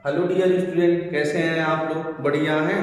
Hello dear student, कैसे हैं आप लोग? बढ़िया हैं।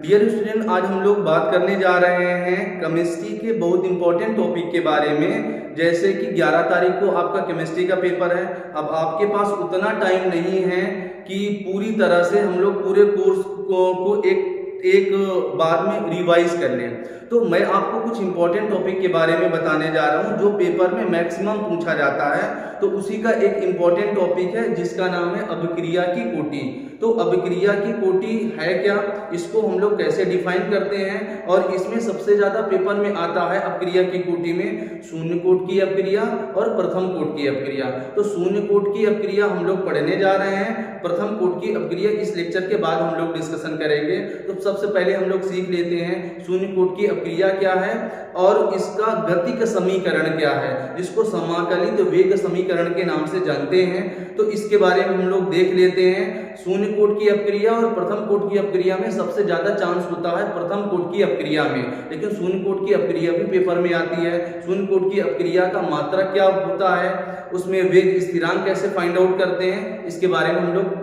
डियर स्टूडेंट, आज हम लोग बात करने जा रहे हैं केमिस्ट्री के बहुत इंपॉर्टेंट टॉपिक के बारे में। जैसे कि 11 तारीख को आपका केमिस्ट्री का पेपर है। अब आपके पास उतना टाइम नहीं है कि पूरी तरह से हम लोग पूरे कोर्स को एक बार में रिवाइज कर लें। तो मैं आपको कुछ इंपॉर्टेंट टॉपिक के बारे में बताने जा रहा हूं जो पेपर में मैक्सिमम पूछा जाता है। तो उसी का एक इंपॉर्टेंट टॉपिक है जिसका नाम है अभिक्रिया की कोटि। तो अभिक्रिया की कोटि है क्या, इसको हम लोग कैसे डिफाइन करते हैं, और इसमें सबसे ज्यादा पेपर में आता है अभिक्रिया की कोटि में शून्य कोट की अभिक्रिया और प्रथम कोट की अभिक्रिया। तो शून्य कोट की अभिक्रिया हम लोग पढ़ने जा रहे हैं। प्रथम कोट की अभिक्रिया इस लेक्चर के बाद हम लोग डिस्कशन करेंगे। तो सबसे पहले हम लोग सीख लेते हैं शून्य कोट की अभिक्रिया क्या है और इसका गतिक समीकरण क्या है, जिसको समाकलित वेग समीकरण के नाम से जानते हैं। तो इसके बारे में हम लोग देख लेते हैं। शून्य कोट की अभिक्रिया और प्रथम कोट की अभिक्रिया में सबसे ज्यादा चांस होता है प्रथम कोट की अभिक्रिया में, लेकिन शून्य कोट की अभिक्रिया भी पेपर में आती है। शून्य कोट की अभिक्रिया का मात्रक क्या होता है, उसमें वेग स्थिरांक कैसे फाइंड आउट करते हैं, इसके बारे में हम लोग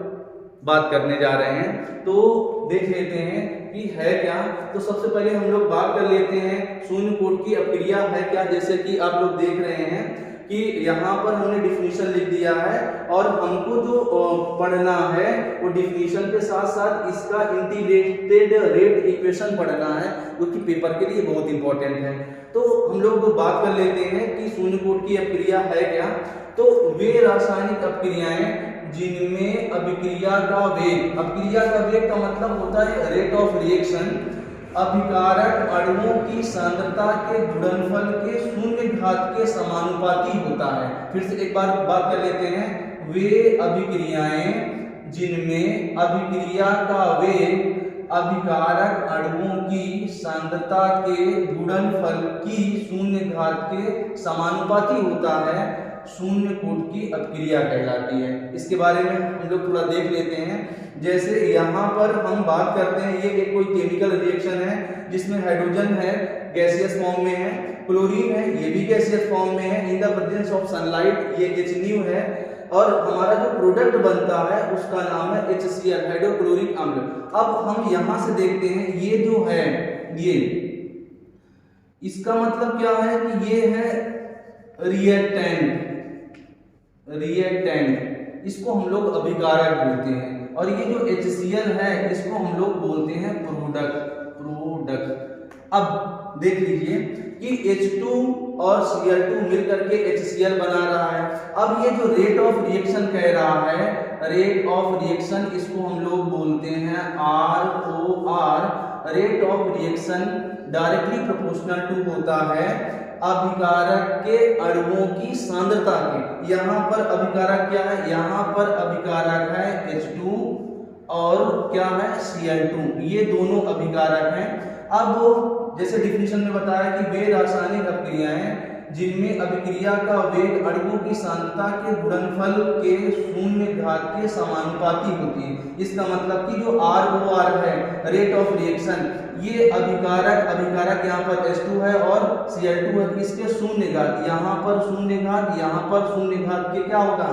बात करने जा रहे हैं। तो देख लेते हैं कि है क्या। तो सबसे पहले हम लोग बात कर लेते हैं शून्य कोट की अभिक्रिया है क्या। जैसे कि आप लोग देख रहे हैं कि यहाँ पर हमने डिफिनीशन लिख दिया है और हमको जो पढ़ना है वो डिफिनीशन के साथ साथ इसका इंटीग्रेटेड रेट इक्वेशन पढ़ना है, जो कि पेपर के लिए बहुत इंपॉर्टेंट है। तो हम लोग बात कर लेते हैं कि शून्य कोट की अभिक्रिया है क्या। तो वे रासायनिक अभिक्रियाएं जिनमें अभिक्रिया का वेग, अभिक्रिया का वेग का मतलब होता है रेट ऑफ रिएक्शन, अभिकारक अणुओं की सांद्रता के गुणनफल के शून्य घात के समानुपाती होता है। फिर से एक बार बात कर लेते हैं। वे अभिक्रियाएं जिनमें अभिक्रिया का वेग अभिकारक अणुओं की सांद्रता के गुणनफल की शून्य घात के समानुपाती होता है, शून्य कोट की अभिक्रिया कहलाती है। इसके बारे में हम लोग थोड़ा देख लेते हैं। जैसे यहाँ पर हम बात करते हैं, ये एक कोई केमिकल रिएक्शन है जिसमें हाइड्रोजन है, गैसियस फॉर्म में है, क्लोरीन है, ये भी गैसियस फॉर्म में है, in the presence of sunlight, ये HNO है, और हमारा जो प्रोडक्ट बनता है उसका नाम है HCl, हाइड्रोक्लोरिक अम्ल। अब हम यहाँ से देखते हैं, ये जो है ये इसका मतलब क्या है कि ये है रिएक्टेंट, इसको हम लोग अभिकारक बोलते हैं, और ये जो HCl है इसको हम लोग बोलते हैं प्रोडक्ट। अब देख लीजिए कि H2 और Cl2 मिलकर के HCl बना रहा है। अब ये जो रेट ऑफ रिएक्शन कह रहा है, रेट ऑफ रिएक्शन इसको हम लोग बोलते हैं ROR। Rate of reaction directly proportional to होता है अभिकारक के अणुओं की सांद्रता के। यहाँ पर अभिकारक क्या है, यहाँ पर अभिकारक है H2 और क्या है Cl2, ये दोनों अभिकारक हैं। अब जैसे डिफिनीशन में बताया कि वे रासायनिक अभिक्रियाएं जिनमें अभिक्रिया का वेग अणुओं की सांद्रता के गुणनफल के शून्य घात के समानुपाती होती है। इसका मतलब कि जो ROR है, रेट ऑफ रिएक्शन, ये अभिकारक यहाँ पर H2 है और Cl2 है, इसके शून्य घात, यहाँ पर शून्य घात, यहाँ पर शून्य घात के क्या होगा,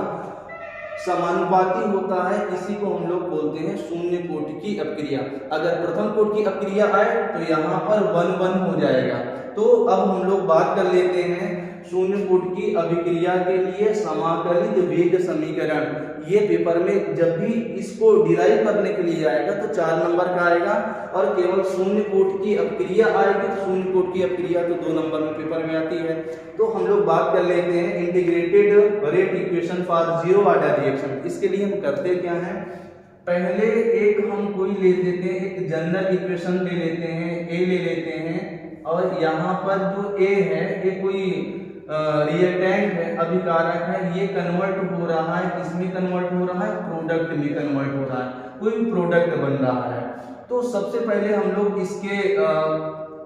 समानुपाती होता है। इसी को हम लोग बोलते हैं शून्य कोट की अभिक्रिया। अगर प्रथम कोट की अभिक्रिया आए तो यहाँ पर 1-1 हो जाएगा। तो अब हम लोग बात कर लेते हैं शून्य कोट की अभिक्रिया के लिए समाकलित वेग समीकरण। ये पेपर में जब भी इसको डिराइव करने के लिए आएगा तो 4 नंबर का आएगा, और केवल शून्य कोट की अभिक्रिया आएगी तो शून्य कोट की अभिक्रिया तो 2 नंबर में पेपर में आती है। तो हम लोग बात कर लेते हैं integrated rate equation for zero order reaction. इसके लिए हम करते क्या है, पहले एक हम कोई ले लेते हैं, एक जनरल इक्वेशन ले लेते हैं, A ले लेते हैं, और यहाँ पर जो A है ये कोई रिएक्टेंट है, अभिकारक है, ये कन्वर्ट हो रहा है, इसमें कन्वर्ट हो रहा है, प्रोडक्ट में कन्वर्ट हो रहा है, कोई प्रोडक्ट बन रहा है। तो सबसे पहले हम लोग इसके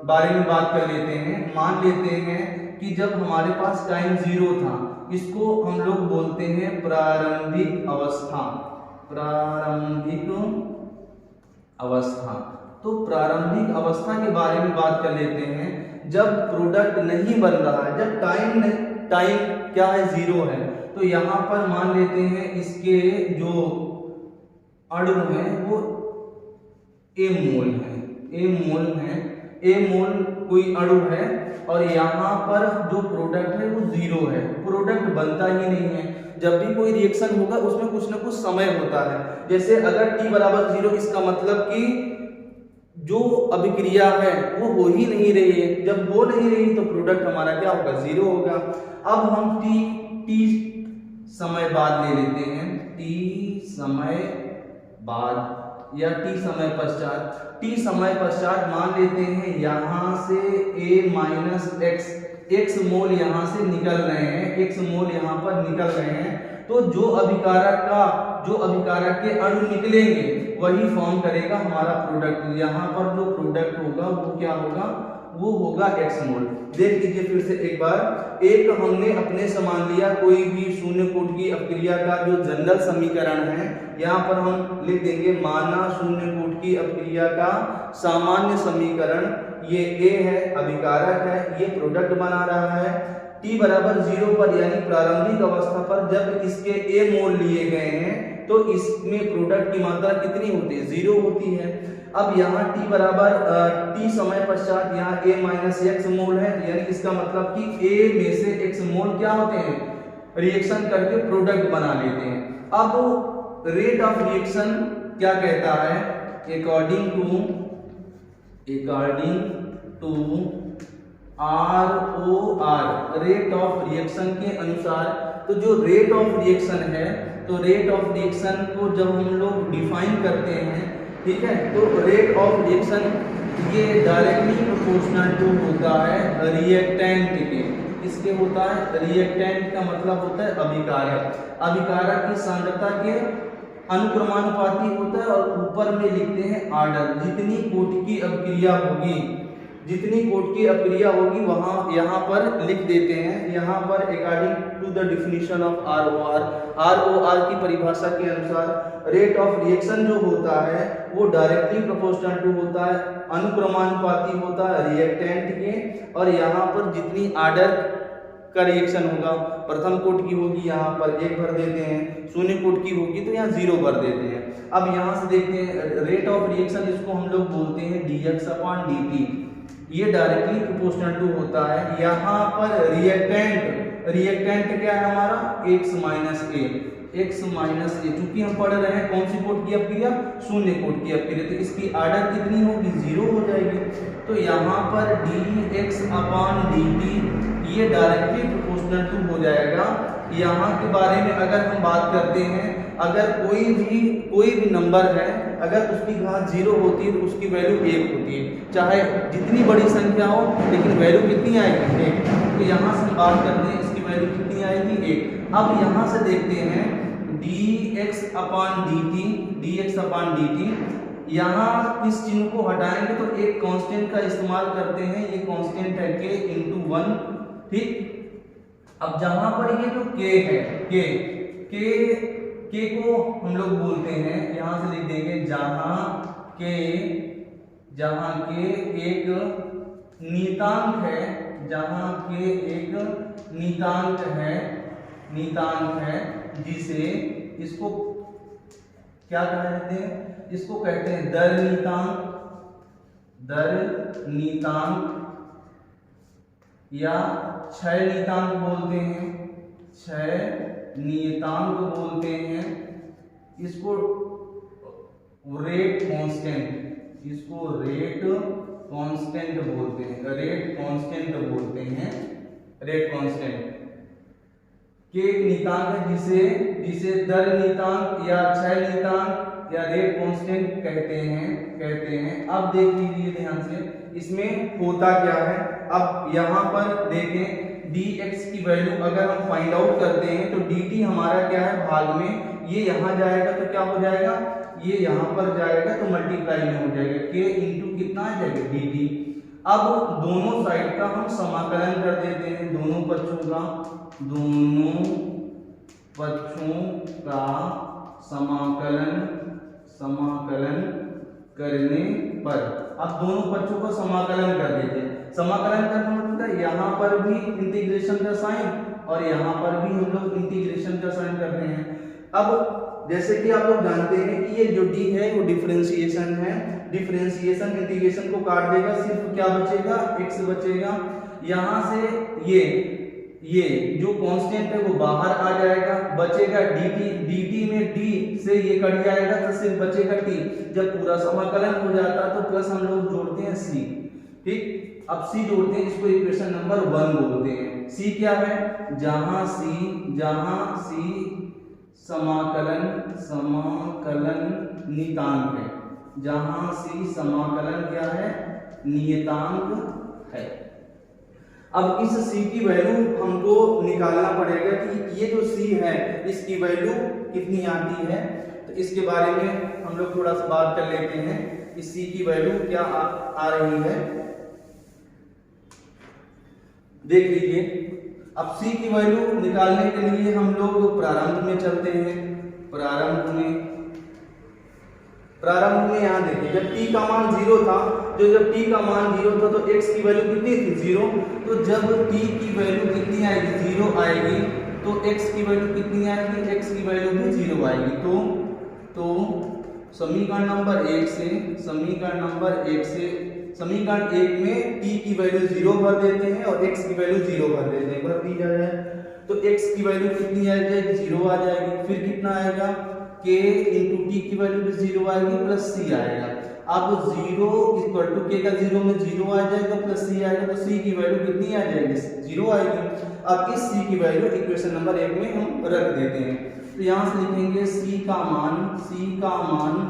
बारे में बात कर लेते हैं। मान लेते हैं कि जब हमारे पास टाइम 0 था, इसको हम लोग बोलते हैं प्रारंभिक अवस्था, तो प्रारंभिक अवस्था के बारे में बात कर लेते हैं। जब प्रोडक्ट नहीं बन रहा है, जब टाइम क्या है 0 है, तो यहाँ पर मान लेते हैं इसके जो अणु है वो ए मोल है, ए मोल है, ए मोल कोई अणु है और यहाँ पर जो प्रोडक्ट है वो 0 है, प्रोडक्ट बनता ही नहीं है। जब भी कोई रिएक्शन होगा उसमें कुछ ना कुछ समय होता है। जैसे अगर t बराबर 0 इसका मतलब कि जो अभिक्रिया है वो हो ही नहीं रही है, जब हो नहीं रही तो प्रोडक्ट हमारा क्या होगा, 0 होगा। अब हम t समय बाद ले लेते हैं, t समय बाद या t समय पश्चात। t समय पश्चात मान लेते हैं यहाँ से a माइनस x मोल यहाँ से निकल रहे हैं, x मोल यहाँ पर निकल रहे हैं। तो जो अभिकारक के अणु निकलेंगे वही फॉर्म करेगा हमारा प्रोडक्ट। यहाँ पर जो प्रोडक्ट होगा वो क्या होगा, वो होगा x मोल। देख लीजिए फिर से एक बार, एक हमने अपने से मान लिया कोई भी शून्य कूट की अपक्रिया का जो जनरल समीकरण है, यहाँ पर हम लिख देंगे माना शून्य कूट की अपक्रिया का सामान्य समीकरण, ये a है, अभिकारक है, ये प्रोडक्ट बना रहा है। t बराबर 0 पर यानी प्रारंभिक अवस्था पर जब इसके a मोल लिए गए हैं तो इसमें प्रोडक्ट की मात्रा कितनी होती है, 0 होती है। अब यहाँ t बराबर t समय पश्चात यहाँ a माइनस x मोल है, यानी इसका मतलब कि a में से x मोल क्या होते हैं, रिएक्शन करके प्रोडक्ट बना लेते हैं। अब रेट ऑफ रिएक्शन क्या कहता है, according to ROR, rate of reaction के अनुसार। तो जो रेट ऑफ रिएक्शन है, तो रेट ऑफ रिएक्शन को जब हम लोग डिफाइन करते हैं, ठीक है, तो रेट ऑफ रिएक्शन ये डायरेक्टली प्रोपोर्शनल टू होता है रिएक्टेंट के। किसके होता है, रिएक्टेंट का मतलब होता है अभिकारक। अभिकारक की सांद्रता के अनुक्रमानुपाती होता है और ऊपर में लिखते हैं ऑर्डर। जितनी कोटि की अपक्रिया होगी, जितनी कोट की अपक्रिया होगी वहां यहाँ पर लिख देते हैं। यहाँ पर according to the definition of ROR की परिभाषा के अनुसार रेट ऑफ रिएक्शन जो होता है वो डायरेक्टली प्रोपोर्शनल टू होता है, अनुक्रमानुपाती होता है रिएक्टेंट के। और यहाँ पर जितनी ऑर्डर का रिएक्शन होगा, प्रथम कोट की होगी यहाँ पर 1 भर देते हैं, शून्य कोट की होगी तो यहाँ 0 भर देते हैं। अब यहाँ से देखते हैं रेट ऑफ रिएक्शन, जिसको हम लोग बोलते हैं dx/dt, ये डायरेक्टली प्रोपोर्शनल टू होता है। यहाँ पर रिएक्टेंट क्या है हमारा, x माइनस ए। चूंकि हम पढ़ रहे हैं कौन सी कोट की अपक्रिया, शून्य कोट की अपक्रिया, तो इसकी ऑर्डर कितनी होगी, 0 हो जाएगी। तो यहाँ पर dx/dt ये डायरेक्टली प्रोपोर्शनल टू हो जाएगा। यहाँ के बारे में अगर हम बात करते हैं, अगर कोई भी नंबर है, अगर उसकी घात 0 होती है तो उसकी वैल्यू 1 होती है, चाहे जितनी बड़ी संख्या हो, लेकिन वैल्यू कितनी आएगी, 1। तो यहाँ से हम बात करते हैं इसकी वैल्यू कितनी आएगी, 1। अब यहाँ से देखते हैं dx/dt, यहाँ इस चिन्ह को हटाएंगे तो एक कांस्टेंट का इस्तेमाल करते हैं, ये कांस्टेंट है k × 1, ठीक। अब जहां पर ये जो k है, k को हम लोग बोलते हैं, यहां से लिख देंगे जहां k एक नियतांक है, जहां k एक नियतांक है, जिसे इसको क्या कहते हैं, इसको कहते हैं दर नियतांक या क्षय नियतांक बोलते हैं, इसको रेट कांस्टेंट बोलते हैं, रेट कांस्टेंट। के एक नियतांक है जिसे दर नियतांक या क्षय नियतांक या रेट कांस्टेंट कहते हैं। अब देख लीजिए ध्यान से, इसमें होता क्या है। अब यहाँ पर देखें dx की वैल्यू अगर हम फाइंड आउट करते हैं तो dt हमारा क्या है, भाग में ये यहाँ जाएगा तो क्या हो जाएगा, ये यहाँ पर जाएगा तो मल्टीप्लाई में हो जाएगा, k इंटू कितना आ जाएगा, dt। अब दोनों साइड का हम समाकलन कर देते हैं, दोनों पक्षों का समाकलन करने पर, अब दोनों पक्षों को समाकलन कर देते हैं। समाकलन करने मतलब यहाँ पर भी इंटीग्रेशन का साइन और यहाँ पर भी हम लोग इंटीग्रेशन का साइन करते हैं। अब जैसे कि आप लोग जानते हैं कि ये जो डी है वो डिफरेंशिएशन है, डिफरेंशिएशन इंटीग्रेशन को काट देगा, सिर्फ क्या बचेगा, x बचेगा। यहाँ से ये जो कांस्टेंट है वो बाहर आ जाएगा, बचेगा dt में d से ये कट जाएगा तो सिर्फ बचेगा t। जब पूरा समाकलन हो जाता है तो प्लस हम लोग जोड़ते हैं c, ठीक। अब c जोड़ते हैं, इसको इक्वेशन नंबर 1 बोलते हैं। c क्या है, जहां c समाकलन नियतांक है, जहां c समाकलन क्या है, नियतांक है। अब इस c की वैल्यू हमको निकालना पड़ेगा कि ये जो c है इसकी वैल्यू कितनी आती है। तो इसके बारे में हम लोग थोड़ा सा बात कर लेते हैं, इस c की वैल्यू क्या आ रही है, देख लीजिए। अब c की वैल्यू निकालने के लिए हम लोग प्रारंभ में चलते हैं। प्रारंभ में यहाँ देखिए, जब t का मान 0 था, जब t का मान 0 था तो x की वैल्यू कितनी थी, 0। तो जब t की वैल्यू कितनी आएगी, 0 आएगी, तो x की वैल्यू कितनी आएगी, x की वैल्यू भी 0 आएगी। तो समीकरण नंबर 1 में t की वैल्यू 0 भर देते हैं और x की वैल्यू 0 भर देते हैं, भर दी जाए तो x की वैल्यू कितनी आ जाएगी, 0 आ जाएगी। फिर कितना आएगा, k इंटू टी की वैल्यू भी 0 आएगी प्लस c आएगा। अब 0 इक्वल टू k का 0 में 0 आ जाएगा प्लस c आएगा, तो c की वैल्यू कितनी आ जाएगी, 0 आएगी। अब इस c की वैल्यू इक्वेशन नंबर 1 में हम रख देते हैं। तो यहाँ से लिखेंगे c का मान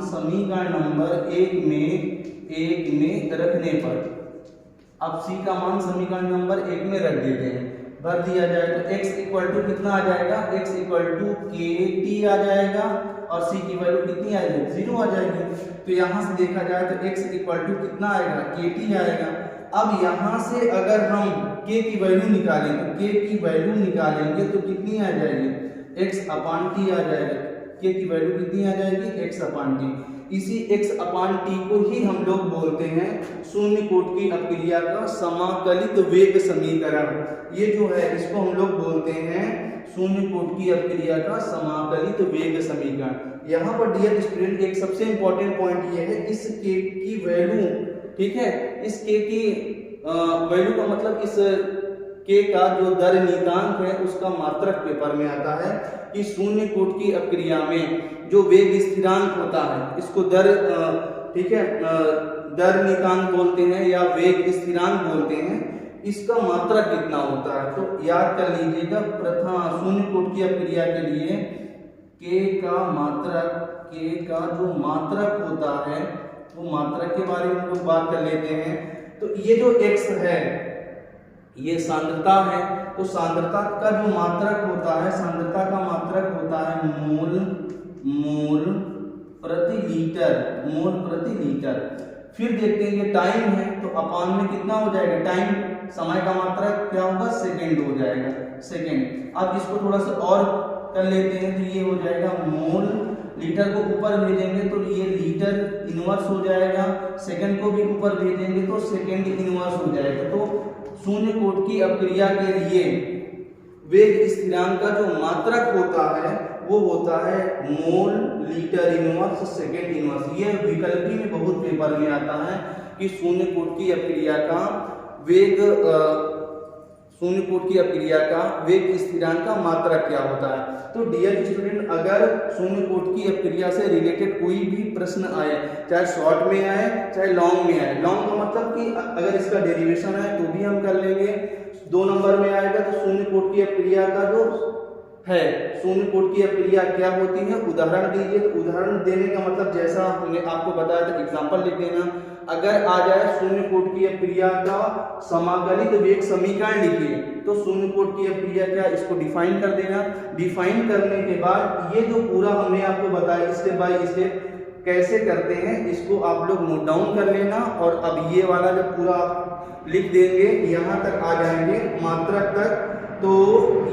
समीकरण नंबर 1 में रखने पर, अब c का मान समीकरण नंबर 1 में रख देते हैं, भर दिया जाए तो x इक्वल टू कितना आ जाएगा, x इक्वल टू के टी आ जाएगा और c की वैल्यू कितनी आ जाएगी, 0 आ जाएगी। तो यहाँ से देखा जाए तो x इक्वल टू कितना आएगा, के टी आएगा। अब यहाँ से अगर हम k की वैल्यू निकालें तो k की वैल्यू निकालेंगे तो कितनी आ जाएगी, x अपान टी आ जाएगा। k की वैल्यू कितनी आ जाएगी, x अपान टी। इसी x अपान टी को ही हम लोग बोलते हैं शून्य कोट की अपक्रिया का समाकलित वेग समीकरण। ये जो है इसको हम लोग बोलते हैं शून्य कोट की अपक्रिया का समाकलित वेग समीकरण। यहाँ पर डियर स्टूडेंट एक सबसे इंपॉर्टेंट पॉइंट ये है, इस k की वैल्यू, ठीक है, इस k की वैल्यू का मतलब इस k का जो दर नियतांक है उसका मात्रक पेपर में आता है कि शून्य कोट की अपक्रिया में जो वेग स्थिरांक होता है इसको दर, ठीक है, दर नियतांक बोलते हैं या वेग स्थिरांक बोलते हैं, इसका मात्रक कितना होता है। तो याद कर लीजिएगा, प्रथम शून्य कोट की अपक्रिया के लिए k का जो मात्रक होता है वो मात्रक के बारे में हम लोग बात कर लेते हैं। तो ये जो x है ये सांद्रता है, तो सांद्रता का जो मात्रक होता है, सांद्रता का मात्रक होता है मोल प्रति लीटर। फिर देखते हैं ये टाइम है तो अपान में कितना हो जाएगा, टाइम, समय का मात्रक क्या होगा, सेकंड हो जाएगा, सेकंड। अब इसको थोड़ा सा और कर लेते हैं तो ये हो जाएगा मोल, लीटर को ऊपर भेजेंगे तो ये लीटर इनवर्स हो जाएगा, सेकंड को भी ऊपर भेजेंगे तो सेकंड इनवर्स हो जाएगा। तो शून्य कोट की अपक्रिया के लिए वेग स्थिरांक का जो मात्रक होता है वो होता है mole litre inverse second inverse. ये विकल्पी में बहुत पेपर में आता है कि शून्य कोट की अपक्रिया का वेग स्थिरांक का मात्रक क्या होता है। तो डियर स्टूडेंट, अगर शून्य कोट की अपक्रिया से रिलेटेड कोई भी प्रश्न आए, चाहे शॉर्ट में आए चाहे लॉन्ग में आए, लॉन्ग का मतलब कि अगर इसका डेरिवेशन है तो भी हम कर लेंगे, 2 नंबर में आएगा तो शून्य कोट की अपक्रिया का जो है, शून्य कोट की अपक्रिया क्या होती है, उदाहरण दीजिए। तो उदाहरण देने का मतलब जैसा हमने आपको बताया था, एग्जांपल लिख देना। अगर आ जाए शून्य कोट की अपक्रिया का समाकलित वेग समीकरण लिखिए, तो शून्य कोट की अपक्रिया क्या, इसको डिफाइन कर देना। डिफाइन करने के बाद ये जो पूरा हमने आपको बताया स्टेप बाय स्टेप कैसे करते हैं, इसको आप लोग नोट डाउन कर लेना। और अब ये वाला जब पूरा आप लिख देंगे, यहाँ तक आ जाएंगे मात्रक तक, तो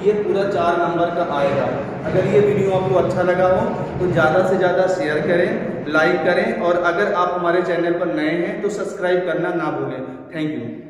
ये पूरा 4 नंबर का आएगा। अगर ये वीडियो आपको अच्छा लगा हो तो ज़्यादा से ज़्यादा शेयर करें, लाइक करें, और अगर आप हमारे चैनल पर नए हैं तो सब्सक्राइब करना ना भूलें। Thank you.